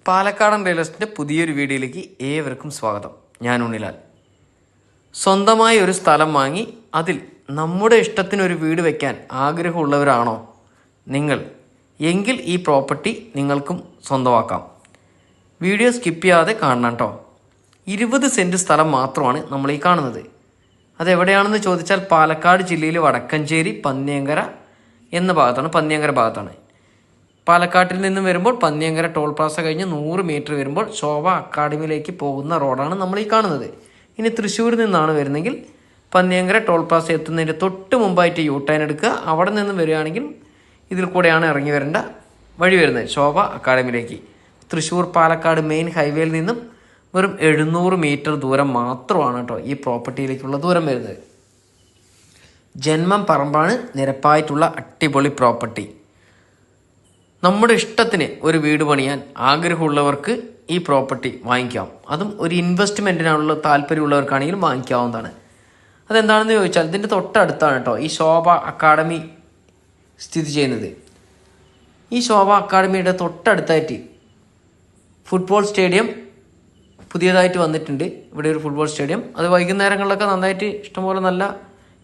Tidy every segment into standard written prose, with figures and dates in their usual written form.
പാലക്കാടൻ റിയൽ എസ്റ്റേറ്റിൻ്റെ പുതിയൊരു വീഡിയോയിലേക്ക് ഏവർക്കും സ്വാഗതം. ഞാൻ ഉണ്ണിലാൽ. സ്വന്തമായി ഒരു സ്ഥലം വാങ്ങി അതിൽ നമ്മുടെ ഇഷ്ടത്തിനൊരു വീട് വയ്ക്കാൻ ആഗ്രഹമുള്ളവരാണോ നിങ്ങൾ എങ്കിൽ ഈ പ്രോപ്പർട്ടി നിങ്ങൾക്കും സ്വന്തമാക്കാം. വീഡിയോ സ്കിപ്പ് ചെയ്യാതെ കാണണം കേട്ടോ. 20 സെൻറ്റ് സ്ഥലം മാത്രമാണ് നമ്മൾ ഈ കാണുന്നത്. അതെവിടെയാണെന്ന് ചോദിച്ചാൽ പാലക്കാട് ജില്ലയിൽ വടക്കഞ്ചേരി പന്നിയങ്കര എന്ന ഭാഗത്താണ്. പന്നിയങ്കര ഭാഗത്താണ്. പാലക്കാട്ടിൽ നിന്നും വരുമ്പോൾ പന്നിയങ്കര ടോൾ പ്ലാസ കഴിഞ്ഞ് 100 മീറ്റർ വരുമ്പോൾ ശോഭ അക്കാഡമിയിലേക്ക് പോകുന്ന റോഡാണ് നമ്മൾ ഈ കാണുന്നത്. ഇനി തൃശ്ശൂരിൽ നിന്നാണ് വരുന്നെങ്കിൽ പന്നിയങ്കര ടോൾ പ്ലാസ എത്തുന്നതിൻ്റെ തൊട്ട് മുമ്പായിട്ട് യൂ ടേൺ എടുക്കുക. അവിടെ നിന്നും വരികയാണെങ്കിൽ ഇതിൽ കൂടെയാണ് ഇറങ്ങി വരേണ്ട വഴി വരുന്നത്, ശോഭ അക്കാഡമിയിലേക്ക്. തൃശ്ശൂർ പാലക്കാട് മെയിൻ ഹൈവേയിൽ നിന്നും വെറും 700 മീറ്റർ ദൂരം മാത്രമാണ് കേട്ടോ ഈ പ്രോപ്പർട്ടിയിലേക്കുള്ള ദൂരം വരുന്നത്. ജന്മം പറമ്പാണ്, നിരപ്പായിട്ടുള്ള അടിപൊളി പ്രോപ്പർട്ടി. നമ്മുടെ ഇഷ്ടത്തിന് ഒരു വീട് പണിയാൻ ആഗ്രഹമുള്ളവർക്ക് ഈ പ്രോപ്പർട്ടി വാങ്ങിക്കാം. അതും ഒരു ഇൻവെസ്റ്റ്മെൻറ്റിനുള്ള താല്പര്യമുള്ളവർക്കാണെങ്കിലും വാങ്ങിക്കാവുന്നതാണ്. അതെന്താണെന്ന് ചോദിച്ചാൽ ഇതിൻ്റെ തൊട്ടടുത്താണ് കേട്ടോ ഈ ശോഭ അക്കാഡമി സ്ഥിതി ചെയ്യുന്നത്. ഈ ശോഭ അക്കാഡമിയുടെ തൊട്ടടുത്തായിട്ട് ഫുട്ബോൾ സ്റ്റേഡിയം പുതിയതായിട്ട് വന്നിട്ടുണ്ട്. ഇവിടെ ഒരു ഫുട്ബോൾ സ്റ്റേഡിയം. അത് വൈകുന്നേരങ്ങളിലൊക്കെ നന്നായിട്ട് ഇഷ്ടംപോലെ നല്ല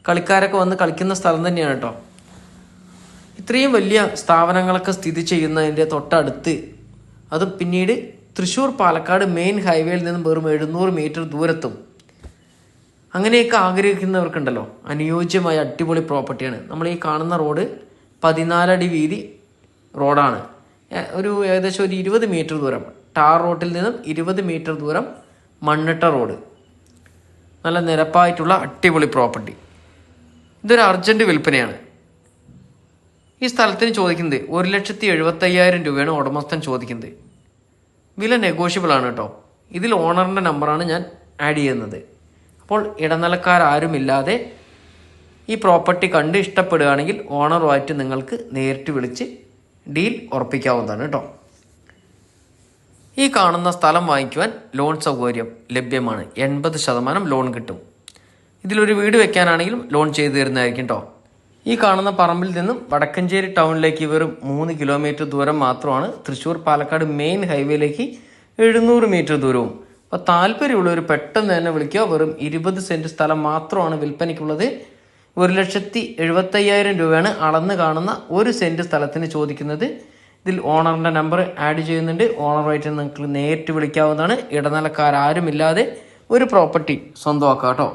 കളിക്കാരൊക്കെ വന്ന് കളിക്കുന്ന സ്ഥലം തന്നെയാണ് കേട്ടോ. ഇത്രയും വലിയ സ്ഥാപനങ്ങളൊക്കെ സ്ഥിതി ചെയ്യുന്നതിൻ്റെ തൊട്ടടുത്ത്, അതും പിന്നീട് തൃശ്ശൂർ പാലക്കാട് മെയിൻ ഹൈവേയിൽ നിന്നും വെറും 700 മീറ്റർ ദൂരത്തും, അങ്ങനെയൊക്കെ ആഗ്രഹിക്കുന്നവർക്കുണ്ടല്ലോ അനുയോജ്യമായ അടിപൊളി പ്രോപ്പർട്ടിയാണ്. നമ്മൾ ഈ കാണുന്ന റോഡ് 14 അടി വീതി റോഡാണ്. ഏകദേശം ഒരു 20 മീറ്റർ ദൂരം ടാർ റോഡിൽ നിന്നും 20 മീറ്റർ ദൂരം മണ്ണിട്ട റോഡ്. നല്ല നിരപ്പായിട്ടുള്ള അടിപൊളി പ്രോപ്പർട്ടി. ഇതൊരു അർജൻറ്റ് വിൽപ്പനയാണ്. ഈ സ്ഥലത്തിന് ചോദിക്കുന്നത് 1,75,000 രൂപയാണ് ഉടമസ്ഥൻ ചോദിക്കുന്നത്. വില നെഗോഷ്യബിൾ ആണ് കേട്ടോ. ഇതിൽ ഓണറിൻ്റെ നമ്പറാണ് ഞാൻ ആഡ് ചെയ്യുന്നത്. അപ്പോൾ ഇടനിലക്കാരാരുമില്ലാതെ ഈ പ്രോപ്പർട്ടി കണ്ട് ഇഷ്ടപ്പെടുകയാണെങ്കിൽ ഓണറുമായിട്ട് നിങ്ങൾക്ക് നേരിട്ട് വിളിച്ച് ഡീൽ ഉറപ്പിക്കാവുന്നതാണ് കേട്ടോ. ഈ കാണുന്ന സ്ഥലം വാങ്ങിക്കുവാൻ ലോൺ സൗകര്യം ലഭ്യമാണ്. 80% ലോൺ കിട്ടും. ഇതിലൊരു വീട് വെക്കാനാണെങ്കിലും ലോൺ ചെയ്തു തരുന്നതായിരിക്കും കേട്ടോ. ഈ കാണുന്ന പറമ്പിൽ നിന്നും വടക്കഞ്ചേരി ടൗണിലേക്ക് വെറും 3 കിലോമീറ്റർ ദൂരം മാത്രമാണ്. തൃശ്ശൂർ പാലക്കാട് മെയിൻ ഹൈവേയിലേക്ക് 700 മീറ്റർ ദൂരവും. അപ്പോൾ താല്പര്യമുള്ളവർ പെട്ടെന്ന് തന്നെ വിളിക്കുക. വെറും 20 സെൻറ്റ് സ്ഥലം മാത്രമാണ് വിൽപ്പനയ്ക്കുള്ളത്. 1,75,000 രൂപയാണ് അളന്ന് കാണുന്ന ഒരു സെൻറ്റ് സ്ഥലത്തിന് ചോദിക്കുന്നത്. ഇതിൽ ഓണറിൻ്റെ നമ്പർ ആഡ് ചെയ്യുന്നുണ്ട്. ഓണറുമായിട്ട് നിങ്ങൾക്ക് നേരിട്ട് വിളിക്കാവുന്നതാണ്. ഇടനിലക്കാരുമില്ലാതെ ഒരു പ്രോപ്പർട്ടി സ്വന്തമാക്കാം കേട്ടോ.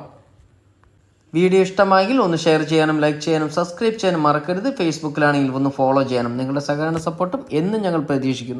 വീഡിയോ ഇഷ്ടമായെങ്കിൽ ഒന്ന് ഷെയർ ചെയ്യാനും ലൈക്ക് ചെയ്യാനും സബ്സ്ക്രൈബ് ചെയ്യാനും മറക്കരുത്. ഫേസ്ബുക്കിലാണെങ്കിൽ ഒന്ന് ഫോളോ ചെയ്യാനും. നിങ്ങളുടെ സഹകരണ സപ്പോർട്ടും എന്നും ഞങ്ങൾ പ്രതീക്ഷിക്കുന്നു.